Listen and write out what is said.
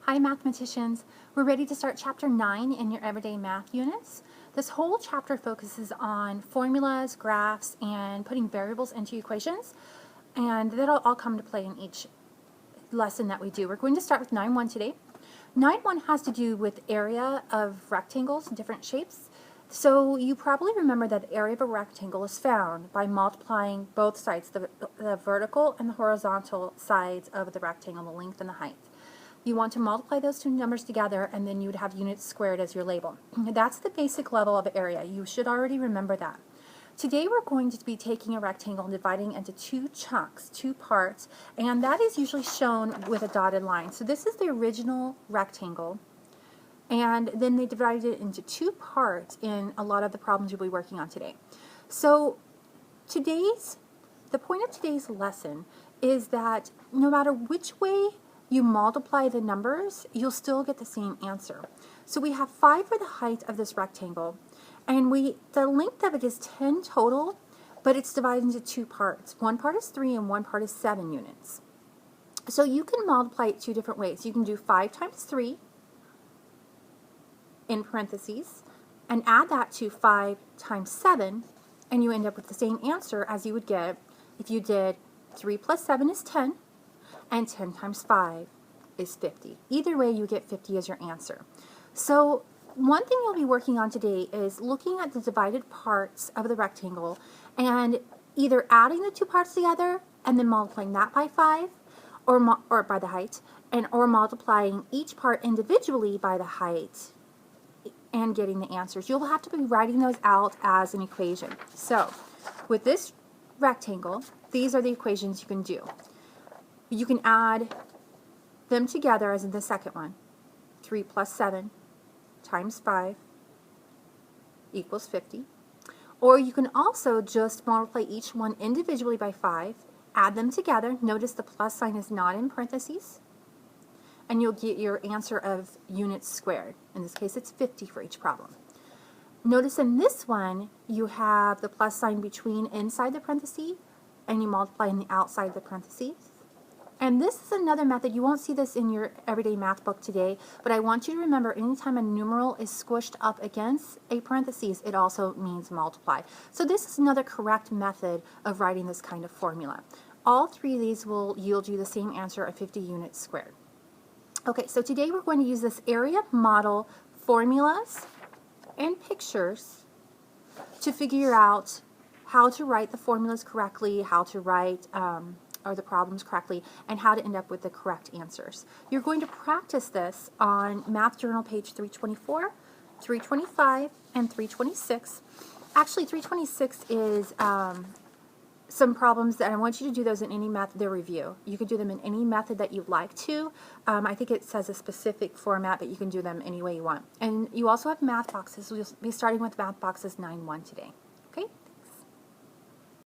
Hi mathematicians, we're ready to start chapter 9 in your everyday math units. This whole chapter focuses on formulas, graphs, and putting variables into equations, and that'll all come to play in each lesson that we do. We're going to start with 9.1 today. 9.1 has to do with area of rectangles, different shapes. So you probably remember that the area of a rectangle is found by multiplying both sides, the vertical and the horizontal sides of the rectangle, the length and the height. You want to multiply those two numbers together, and then you would have units squared as your label. That's the basic level of area. You should already remember that. Today we're going to be taking a rectangle and dividing it into two chunks, two parts, and that is usually shown with a dotted line. So this is the original rectangle, and then they divided it into two parts in a lot of the problems you'll be working on today. So the point of today's lesson is that no matter which way you multiply the numbers, you'll still get the same answer. So we have 5 for the height of this rectangle, and the length of it is 10 total, but it's divided into two parts. One part is 3 and one part is 7 units. So you can multiply it two different ways. You can do 5 times 3 in parentheses and add that to 5 times 7, and you end up with the same answer as you would get if you did 3 plus 7 is 10, and 10 times 5 is 50. Either way, you get 50 as your answer. So one thing you'll be working on today is looking at the divided parts of the rectangle and either adding the two parts together and then multiplying that by 5 or by the height, or multiplying each part individually by the height and getting the answers. You'll have to be writing those out as an equation. So with this rectangle, these are the equations you can do. You can add them together as in the second one. 3 plus 7 times 5 equals 50. Or you can also just multiply each one individually by 5, add them together. Notice the plus sign is not in parentheses, and you'll get your answer of units squared. In this case, it's 50 for each problem. Notice in this one, you have the plus sign between inside the parentheses, and you multiply in the outside of the parentheses. And this is another method. You won't see this in your everyday math book today, but I want you to remember anytime a numeral is squished up against a parentheses, it also means multiply. So this is another correct method of writing this kind of formula. All three of these will yield you the same answer of 50 units squared. Okay, so today we're going to use this area model formulas and pictures to figure out how to write the formulas correctly, how to write or the problems correctly, and how to end up with the correct answers. You're going to practice this on Math Journal page 324, 325, and 326. Actually, 326 is some problems that I want you to do those in any method they review. You can do them in any method that you'd like to. I think it says a specific format, but you can do them any way you want. And you also have math boxes. We'll be starting with math boxes 9.1 today.